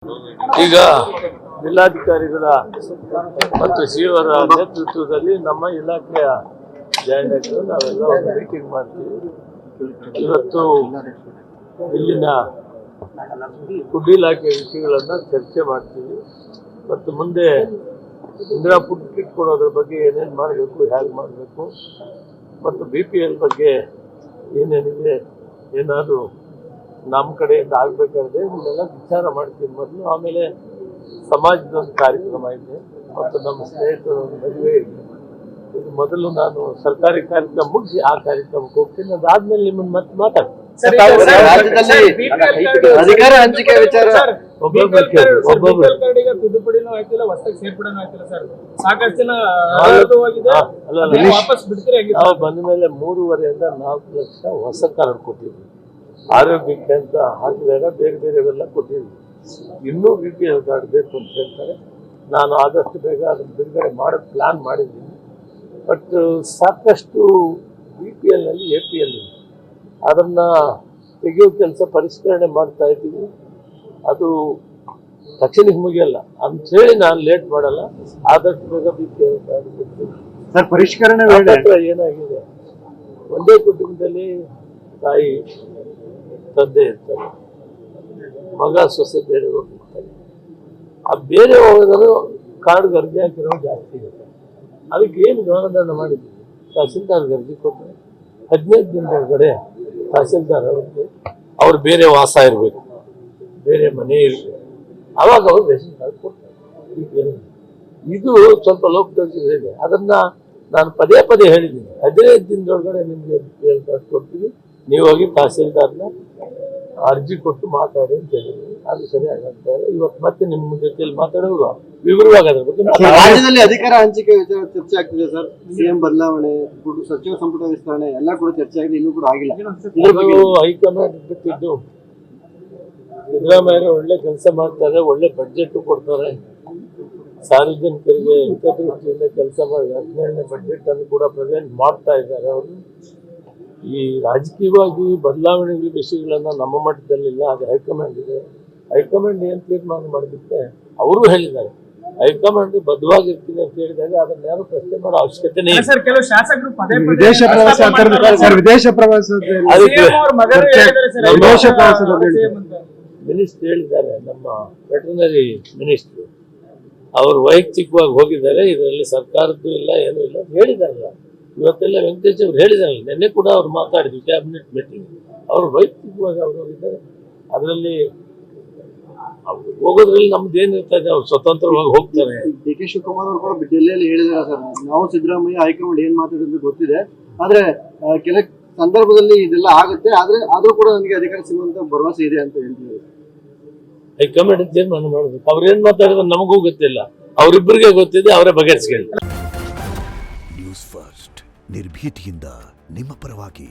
ಈಗ ಜಿಲ್ಲಾಧಿಕಾರಿಗಳ ಮತ್ತು ಸಿಒರ ನೇತೃತ್ವದಲ್ಲಿ ನಮ್ಮ ಇಲಾಖೆಯ ಜಾಯಿನಾಯ್ತು ನಾವೆಲ್ಲ ಒಂದು ಮೀಟಿಂಗ್ ಮಾಡ್ತೀವಿ. ಇವತ್ತು ಇಲ್ಲಿನ ಫುಡ್ ಇಲಾಖೆ ವಿಷಯಗಳನ್ನು ಚರ್ಚೆ ಮಾಡ್ತೀವಿ ಮತ್ತು ಮುಂದೆ ಇಂದಿರಾ ಫುಡ್ ಕಿಟ್ ಕೊಡೋದ್ರ ಬಗ್ಗೆ ಏನೇನು ಮಾಡಬೇಕು, ಹೇಗೆ ಮಾಡಬೇಕು ಮತ್ತು BPL ಬಗ್ಗೆ ಏನೇನಿದೆ, ಏನಾದರೂ ನಮ್ಮ ಕಡೆಯಿಂದ ಆಗಬೇಕಾದ್ರೆ ಇದನ್ನೆಲ್ಲ ವಿಚಾರ ಮಾಡ್ತೀನಿ ಮೊದಲು. ಆಮೇಲೆ ಸಮಾಜದೊಂದು ಕಾರ್ಯಕ್ರಮ ಇದೆ ಮತ್ತು ನಮ್ಮ ಸ್ನೇಹಿತರ ಒಂದು ಮದುವೆ ಇದೆ. ಇದು ಮೊದಲು ನಾನು ಸರ್ಕಾರಿ ಕಾರ್ಯಕ್ರಮ ಮುಗಿಸಿ ಆ ಕಾರ್ಯಕ್ರಮಕ್ಕೆ ಹೋಗ್ತೀನಿ. ಅದಾದ್ಮೇಲೆ ನಿಮ್ಮನ್ನು ಮತ್ತೆ ಮಾತಾಡ್ತೀನಿ. ಅಧಿಕಾರ ಹಂಚಿಕೆ ವಿಚಾರ ತಿದ್ದುಪಡಿನೂ ಆಯ್ತಿಲ್ಲ, ಹೊಸದಾಗಿ ಸೇರ್ಪಡೆನೂ ಆಯ್ತಿಲ್ಲ ಸರ್. ಸಾಕಷ್ಟು ಜನ ವಾಪಸ್ ಬಿಡ್ತೀರಿ. ನಾವು ಬಂದ ಮೇಲೆ 3.5 ಇಂದ 4 ಲಕ್ಷ ಹೊಸ ಕಾರ್ಡ್ ಕೊಟ್ಟಿದ್ವಿ. ಆರೋಗ್ಯಕ್ಕೆ ಅಂತ ಹಾಕಿದಾಗ ಬೇರೆ ಬೇರೆವೆಲ್ಲ ಕೊಟ್ಟಿದ್ವಿ. ಇನ್ನೂ BPL ಕಾರ್ಡ್ ಬೇಕು ಅಂತ ಹೇಳ್ತಾರೆ. ನಾನು ಆದಷ್ಟು ಬೇಗ ಅದನ್ನು ಬಿಡುಗಡೆ ಮಾಡೋದು ಪ್ಲಾನ್ ಮಾಡಿದ್ದೀನಿ. ಬಟ್ ಸಾಕಷ್ಟು BPLನಲ್ಲಿ APL ಇದೆ, ಅದನ್ನು ತೆಗೆಯೋ ಕೆಲಸ ಪರಿಷ್ಕರಣೆ ಮಾಡ್ತಾ ಇದ್ದೀವಿ. ಅದು ತಕ್ಷಣಕ್ಕೆ ಮುಗಿಯಲ್ಲ ಅಂಥೇಳಿ ನಾನು ಲೇಟ್ ಮಾಡಲ್ಲ. ಆದಷ್ಟು ಬೇಗ BPL ಕಾರ್ಡ್ ಬಿಡ್ತೀನಿ ಸರ್. ಪರಿಷ್ಕರಣೆ ಏನಾಗಿದೆ, ಒಂದೇ ಕುಟುಂಬದಲ್ಲಿ ತಾಯಿ ತಂದೆ ಇರ್ತಾರೆ, ಮಗ ಸೊಸೆ ಬೇರೆ ಹೋಗಿರ್ತಾರೆ. ಆ ಬೇರೆ ಹೋಗೋದು ಕಾರ್ಡ್ಗೆ ಅರ್ಜಿ ಹಾಕಿರೋ ಜಾಸ್ತಿ ಇರುತ್ತೆ. ಅದಕ್ಕೆ ಏನು ಗಮನದನ್ನ ಮಾಡಿದ್ದೀವಿ, ತಹಸೀಲ್ದಾರ್ಗೆ ಅರ್ಜಿ ಕೊಟ್ಟರೆ 15 ದಿನದೊಳಗಡೆ ತಹಸೀಲ್ದಾರ್ ಅವ್ರಿಗೆ ಅವ್ರು ಬೇರೆ ವಾಸ ಇರಬೇಕು, ಬೇರೆ ಮನೆ ಇರಬೇಕು, ಆವಾಗ ಅವ್ರು ರೇಷನ್ ಕಾರ್ಡ್ ಕೊಡ್ತಾರೆ. ಇದು ಸ್ವಲ್ಪ ಲೋಪದೋಷ ಇದೆ. ಅದನ್ನು ನಾನು ಪದೇ ಪದೇ ಹೇಳಿದ್ದೀನಿ. 15 ದಿನದೊಳಗಡೆ ನಿಮಗೆ BPL ಕಾರ್ಡ್ ಕೊಡ್ತೀವಿ, ನೀವು ಹೋಗಿ ತಹಸೀಲ್ದಾರ್ನ ಅರ್ಜಿ ಕೊಟ್ಟು ಮಾತಾಡಿ ಅಂತ ಹೇಳಿದ್ವಿ. ಅದು ಸರಿಯಾಗ್ತಾ ಇಲ್ಲ. ಇವತ್ತು ಮತ್ತೆ ನಿಮ್ಮ ಜೊತೆಯಲ್ಲಿ ಮಾತಾಡುವಾಗ ವಿವರವಾಗಿ ಅದ್ರ ಬಗ್ಗೆ ರಾಜ್ಯದಲ್ಲಿ ಅಧಿಕಾರ ಹಂಚಿಕೆ ವಿಚಾರ ಚರ್ಚೆ ಆಗ್ತಿದೆ ಸರ್. CM ಬದಲಾವಣೆ, ಸಚಿವ ಸಂಪುಟ ವಿಸ್ತರಣೆ ಎಲ್ಲ ಕೂಡ ಚರ್ಚೆ ಆಗಿದೆ, ಇನ್ನೂ ಕೂಡ ಆಗಿಲ್ಲ. ಹೈಕಮಾಂಡ್ ಬಿಟ್ಟಿದ್ದು ಸಿದ್ದರಾಮಯ್ಯ ಒಳ್ಳೆ ಕೆಲಸ ಮಾಡ್ತಾರೆ, ಒಳ್ಳೆ ಬಡ್ಜೆಟ್ ಕೊಡ್ತಾರೆ, ಸಾರ್ವಜನಿಕರಿಗೆ ಹಿತದೃಷ್ಟಿಯಿಂದ ಕೆಲಸ ಮಾಡಿ 17ನೇ ಬಡ್ಜೆಟ್ ಅನ್ನು ಕೂಡ ಪ್ರೆಸೆಂಟ್ ಮಾಡ್ತಾ ಇದ್ದಾರೆ. ಅವರು ಈ ರಾಜಕೀಯವಾಗಿ ಬದಲಾವಣೆಗಳ ವಿಷಯಗಳನ್ನ ನಮ್ಮ ಮಟ್ಟದಲ್ಲಿಲ್ಲ, ಅದು ಹೈಕಮಾಂಡ್ ಇದೆ. ಹೈಕಮಾಂಡ್ ಏನು ತೀರ್ಮಾನ ಮಾಡಿಬಿಟ್ಟೆ ಅವರು ಹೇಳಿದ್ದಾರೆ. ಹೈಕಮಾಂಡ್ ಬದ್ಧವಾಗಿರ್ತೀನಿ ಅಂತ ಹೇಳಿದಾಗ ಅದನ್ನ ಯಾರು ಪ್ರಶ್ನೆ ಮಾಡೋ ಅವಶ್ಯಕತೆ ಇಲ್ಲ. ಸರ್, ಕೆಲವು ಶಾಸಕರು ಪದೇ ಪದೇ ವಿದೇಶ ಪ್ರವಾಸ ಮಿನಿಸ್ಟರ್ ಹೇಳಿದ್ದಾರೆ, ನಮ್ಮ ವೆಟರ್ನರಿ ಮಿನಿಸ್ಟ್ರು ಅವರು ವೈಯಕ್ತಿಕವಾಗಿ ಹೋಗಿದ್ದಾರೆ. ಇದರಲ್ಲಿ ಸರ್ಕಾರದ್ದು ಇಲ್ಲ, ಏನೂ ಇಲ್ಲ ಹೇಳಿದಾರಲ್ಲ. ಇವತ್ತೆಲ್ಲ ವೆಂಕಟೇಶ್ ಅವರು ಹೇಳಿದಾರಲ್ಲ, ನಿನ್ನೆ ಕೂಡ ಅವ್ರು ಮಾತಾಡಿದ್ವಿ ಕ್ಯಾಬಿನೆಟ್ ಮೀಟಿಂಗ್. ಅವರು ವೈಯಕ್ತಿಕವಾಗಿ ಅವರು ಹೋಗಿದ್ದಾರೆ. ಅದರಲ್ಲಿ ಹೋಗೋದ್ರಲ್ಲಿ ನಮ್ದು ಏನಿರ್ತದೆ, ಅವ್ರು ಸ್ವತಂತ್ರವಾಗಿ ಹೋಗ್ತಾರೆ. DK ಶಿವಕುಮಾರ್ ಅವರು ಕೂಡ ಡೆಲ್ಲಿಯಲ್ಲಿ ಹೇಳಿದ್ದಾರೆ ಸರ್, ನಾವು ಸಿದ್ದರಾಮಯ್ಯ ಹೈಕಮಾಂಡ್ ಏನ್ ಮಾತಾಡೋದು ಗೊತ್ತಿದೆ, ಆದ್ರೆ ಕೆಲ ಸಂದರ್ಭದಲ್ಲಿ ಇದೆಲ್ಲ ಆಗುತ್ತೆ, ಆದ್ರೂ ಕೂಡ ನನಗೆ ಅಧಿಕಾರ ಸಿಗುವಂತ ಭರವಸೆ ಇದೆ ಅಂತ ಹೇಳ್ತಿದ್ದಾರೆ. ಹೈಕಮಾಂಡ್ ತೀರ್ಮಾನ ಮಾಡಬೇಕು. ಅವ್ರು ಏನ್ ಮಾತಾಡಿದ್ರೆ ನಮಗೂ ಗೊತ್ತಿಲ್ಲ, ಅವರಿಬ್ಬರಿಗೆ ಗೊತ್ತಿದೆ, ಅವರೇ ಬಗೆಹರಿಸ್ಕೊಳ್ಳಿ. ನ್ಯೂಸ್ ಫಸ್ಟ್ ನಿರ್ಭೀತಿಯಿಂದ ನಿಮ್ಮ ಪರವಾಗಿ.